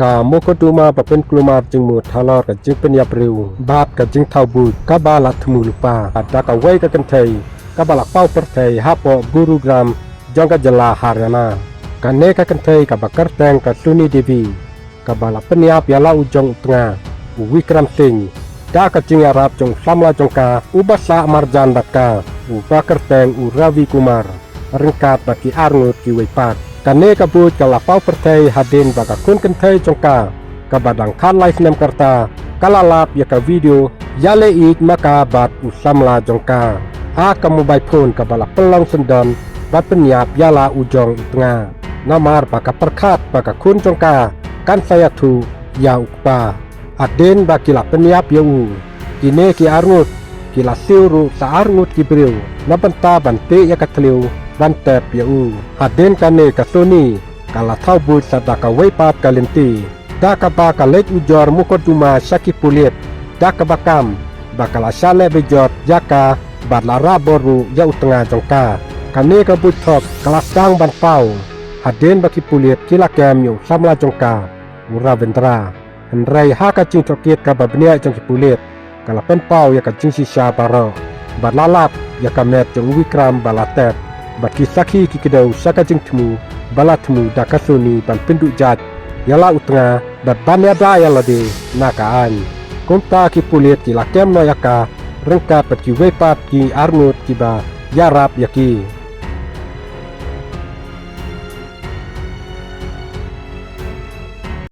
ka mokoduma papen klumar jengmu thalor ka jeng penyap riu bat ka jeng thaubu ka bala thmu lupa ada ka wai ka kenthai ka bala pau perthai hapo gurugram jangka jela haryana ka ne ka kenthai ka bakar teng ka suni devi ka bala penyap yala ujong tengah Wikram Singh da ka jeng arab jong samla jongka ubasa marjan baka bakar teng Ravi Kumar rengkat baki arngut ki weipat kane kabut kala pau perthai hadin baka kun kenthai jongka ka badang khan live nem karta kalalap ya ka video yale ik maka bat usamla jongka ka mobile phone ka bala pelong sendon bat penyap yala ujong tengah namar baka perkhat baka kun jongka kan saya tu ya ukpa aden bakila penyap ya kine ki arngut kila siuru sa arngut ki breu nabenta bante ya katliu bantep ya aden kane kasoni kala thaubu sadaka weipat kalenti daka ba kalet ujor mukoduma syaki pulit daka bakam bakala syale bejot jaka badlara boru ya utengah jongka kane kabut thok kelasang ban pau aden baki pulit kila kem yu samla jongka Ravindra Henry haka cing cokit ka babnia jong pulit kala pen pau ya ka cing sisa baro badlalap ya ka met jong Wikram balatet baki saki ki kedau saka jing temu bala temu dakasuni ban penduk jat yala utengah bat banya da yala de nakaan komta ki pulit ki lakem no yaka rengkat bat ki wepat ki arngut ki ba yarap yaki